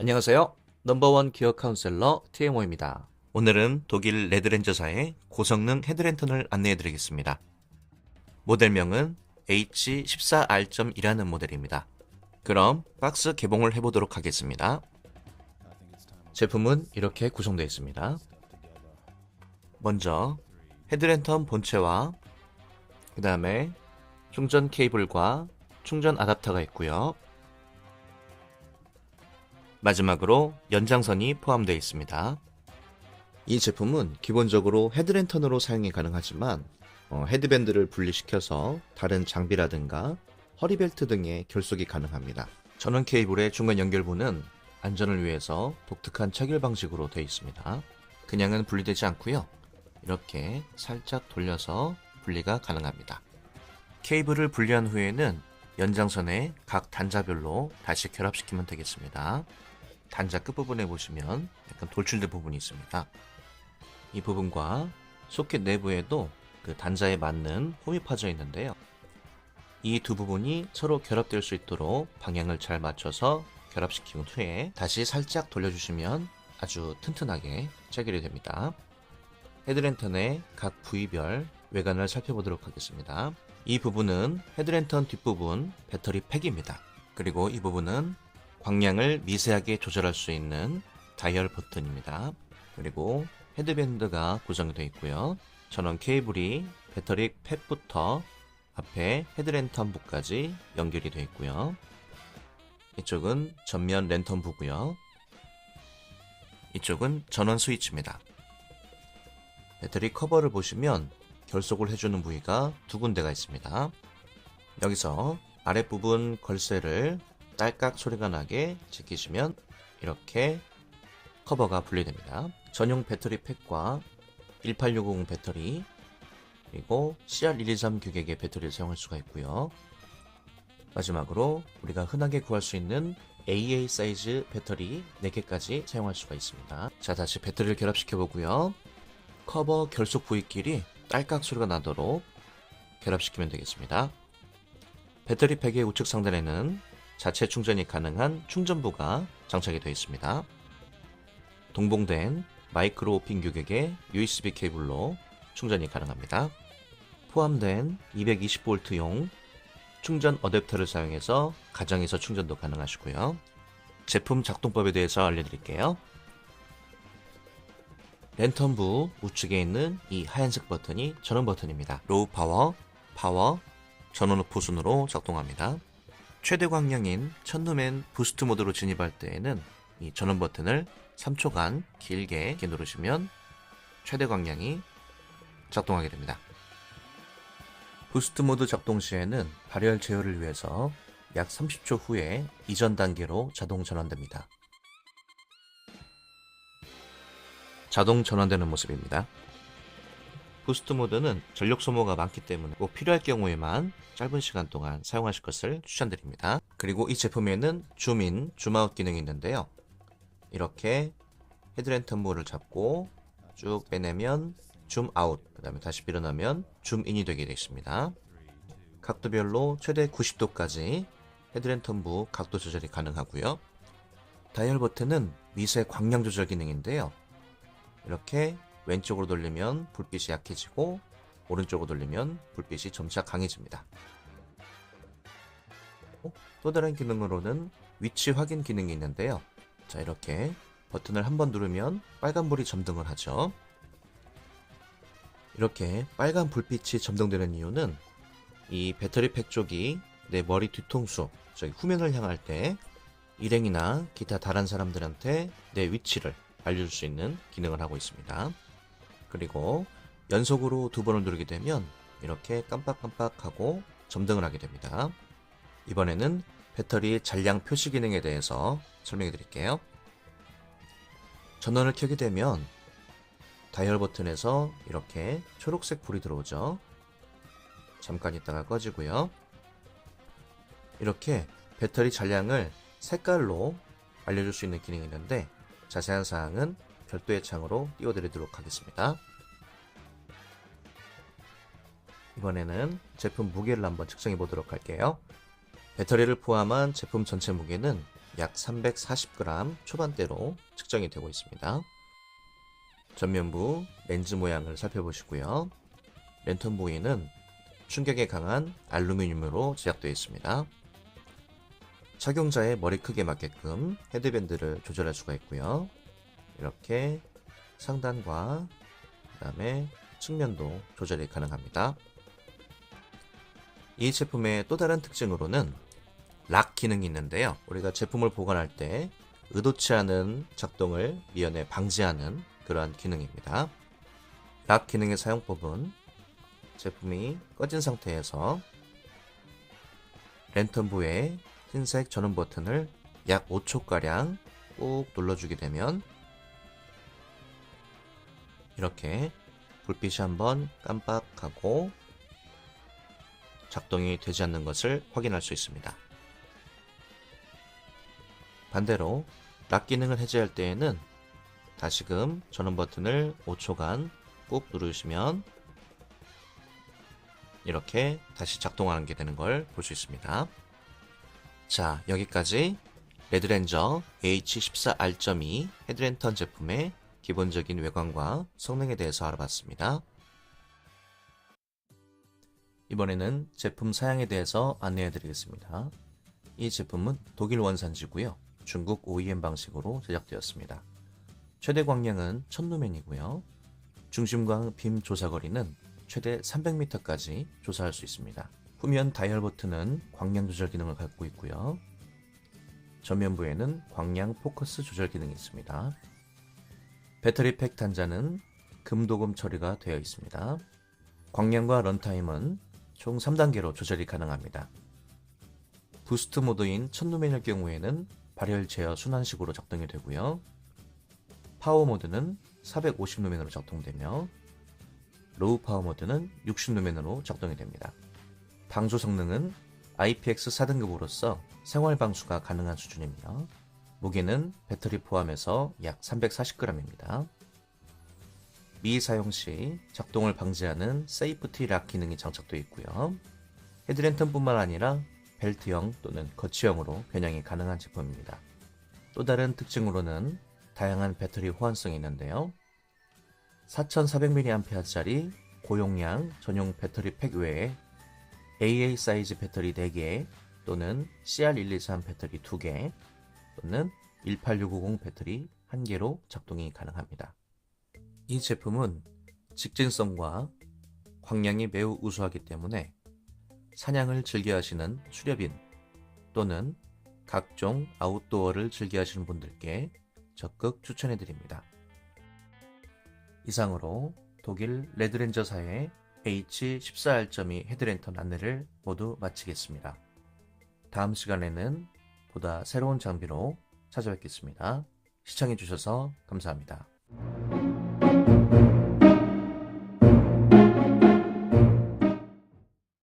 안녕하세요. 넘버원 기어 카운셀러 TMO입니다. 오늘은 독일 레드렌저사의 고성능 헤드랜턴을 안내해 드리겠습니다. 모델명은 H14R.2라는 모델입니다. 그럼 박스 개봉을 해보도록 하겠습니다. 제품은 이렇게 구성되어 있습니다. 먼저 헤드랜턴 본체와 그 다음에 충전 케이블과 충전 아답터가 있고요. 마지막으로 연장선이 포함되어 있습니다. 이 제품은 기본적으로 헤드랜턴으로 사용이 가능하지만 헤드밴드를 분리시켜서 다른 장비라든가 허리벨트 등의 결속이 가능합니다. 전원 케이블의 중간 연결부는 안전을 위해서 독특한 체결 방식으로 되어 있습니다. 그냥은 분리되지 않고요. 이렇게 살짝 돌려서 분리가 가능합니다. 케이블을 분리한 후에는 연장선에 각 단자별로 다시 결합시키면 되겠습니다. 단자 끝부분에 보시면 약간 돌출된 부분이 있습니다. 이 부분과 소켓 내부에도 그 단자에 맞는 홈이 파져 있는데요. 이 두 부분이 서로 결합될 수 있도록 방향을 잘 맞춰서 결합시킨 후에 다시 살짝 돌려주시면 아주 튼튼하게 체결이 됩니다. 헤드랜턴의 각 부위별 외관을 살펴보도록 하겠습니다. 이 부분은 헤드랜턴 뒷부분 배터리 팩입니다. 그리고 이 부분은 광량을 미세하게 조절할 수 있는 다이얼 버튼입니다. 그리고 헤드밴드가 구성이 되어 있고요. 전원 케이블이 배터리 팩부터 앞에 헤드랜턴부까지 연결이 되어 있고요. 이쪽은 전면 랜턴부고요. 이쪽은 전원 스위치입니다. 배터리 커버를 보시면 결속을 해주는 부위가 두 군데가 있습니다. 여기서 아랫부분 걸쇠를 딸깍 소리가 나게 제끼시면 이렇게 커버가 분리됩니다. 전용 배터리 팩과 1860 배터리 그리고 CR123 규격의 배터리를 사용할 수가 있고요. 마지막으로 우리가 흔하게 구할 수 있는 AA 사이즈 배터리 4개까지 사용할 수가 있습니다. 자, 다시 배터리를 결합시켜 보고요. 커버 결속 부위끼리 딸깍 소리가 나도록 결합시키면 되겠습니다. 배터리 팩의 우측 상단에는 자체 충전이 가능한 충전부가 장착이 되어 있습니다. 동봉된 마이크로 오핀 규격의 USB 케이블로 충전이 가능합니다. 포함된 220V용 충전 어댑터를 사용해서 가정에서 충전도 가능하시고요. 제품 작동법에 대해서 알려드릴게요. 랜턴부 우측에 있는 이 하얀색 버튼이 전원 버튼입니다. 로우 파워, 파워, 전원 오프 순으로 작동합니다. 최대 광량인 1000루멘 부스트 모드로 진입할 때에는 이 전원 버튼을 3초간 길게 누르시면 최대 광량이 작동하게 됩니다. 부스트 모드 작동 시에는 발열 제어를 위해서 약 30초 후에 이전 단계로 자동 전환됩니다. 자동 전환되는 모습입니다. 부스트 모드는 전력 소모가 많기 때문에 꼭 필요할 경우에만 짧은 시간 동안 사용하실 것을 추천드립니다. 그리고 이 제품에는 줌인, 줌아웃 기능이 있는데요. 이렇게 헤드랜턴 부를 잡고 쭉 빼내면 줌아웃, 그 다음에 다시 밀어넣으면 줌인이 되게 되어 있습니다. 각도별로 최대 90도까지 헤드랜턴 부 각도 조절이 가능하고요. 다이얼 버튼은 미세 광량 조절 기능인데요. 이렇게 왼쪽으로 돌리면 불빛이 약해지고 오른쪽으로 돌리면 불빛이 점차 강해집니다. 또 다른 기능으로는 위치 확인 기능이 있는데요. 자, 이렇게 버튼을 한번 누르면 빨간불이 점등을 하죠. 이렇게 빨간 불빛이 점등되는 이유는 이 배터리 팩 쪽이 내 머리 뒤통수, 저기 후면을 향할 때 일행이나 기타 다른 사람들한테 내 위치를 알려줄 수 있는 기능을 하고 있습니다. 그리고 연속으로 2번을 누르게 되면 이렇게 깜빡깜빡하고 점등을 하게 됩니다. 이번에는 배터리 잔량 표시 기능에 대해서 설명해 드릴게요. 전원을 켜게 되면 다이얼 버튼에서 이렇게 초록색 불이 들어오죠. 잠깐 있다가 꺼지고요. 이렇게 배터리 잔량을 색깔로 알려줄 수 있는 기능이 있는데 자세한 사항은 별도의 창으로 띄워드리도록 하겠습니다. 이번에는 제품 무게를 한번 측정해 보도록 할게요. 배터리를 포함한 제품 전체 무게는 약 340g 초반대로 측정이 되고 있습니다. 전면부 렌즈 모양을 살펴보시고요. 랜턴 부위는 충격에 강한 알루미늄으로 제작되어 있습니다. 착용자의 머리 크기에 맞게끔 헤드밴드를 조절할 수가 있고요. 이렇게 상단과 그 다음에 측면도 조절이 가능합니다. 이 제품의 또 다른 특징으로는 락 기능이 있는데요. 우리가 제품을 보관할 때 의도치 않은 작동을 미연에 방지하는 그러한 기능입니다. 락 기능의 사용법은 제품이 꺼진 상태에서 랜턴부의 흰색 전원 버튼을 약 5초가량 꾹 눌러주게 되면 이렇게 불빛이 한번 깜빡하고 작동이 되지 않는 것을 확인할 수 있습니다. 반대로 락 기능을 해제할 때에는 다시금 전원 버튼을 5초간 꾹 누르시면 이렇게 다시 작동하는 게 되는 걸 볼 수 있습니다. 자, 여기까지 레드렌저 H14R.2 헤드랜턴 제품의 기본적인 외관과 성능에 대해서 알아봤습니다. 이번에는 제품 사양에 대해서 안내해 드리겠습니다. 이 제품은 독일 원산지고요. 중국 OEM 방식으로 제작되었습니다. 최대 광량은 1000루멘이고요. 중심광 빔 조사거리는 최대 300m까지 조사할 수 있습니다. 후면 다이얼 버튼은 광량 조절 기능을 갖고 있고요. 전면부에는 광량 포커스 조절 기능이 있습니다. 배터리 팩 단자는 금도금 처리가 되어 있습니다. 광량과 런타임은 총 3단계로 조절이 가능합니다. 부스트 모드인 1000루멘일 경우에는 발열 제어 순환식으로 작동이 되고요. 파워 모드는 450루멘으로 작동되며 로우 파워 모드는 60루멘으로 작동이 됩니다. 방수 성능은 IPX 4등급으로서 생활 방수가 가능한 수준이며 무게는 배터리 포함해서 약 340g입니다. 미사용 시 작동을 방지하는 세이프티 락 기능이 장착되어 있고요. 헤드랜턴뿐만 아니라 벨트형 또는 거치형으로 변형이 가능한 제품입니다. 또 다른 특징으로는 다양한 배터리 호환성이 있는데요. 4400mAh짜리 고용량 전용 배터리 팩 외에 AA 사이즈 배터리 4개 또는 CR123 배터리 2개 또는 18650 배터리 1개로 작동이 가능합니다. 이 제품은 직진성과 광량이 매우 우수하기 때문에 사냥을 즐겨 하시는 수렵인 또는 각종 아웃도어를 즐겨 하시는 분들께 적극 추천해 드립니다. 이상으로 독일 레드렌저사의 H14R.2 헤드랜턴 안내를 모두 마치겠습니다. 다음 시간에는 보다 새로운 장비로 찾아뵙겠습니다. 시청해 주셔서 감사합니다.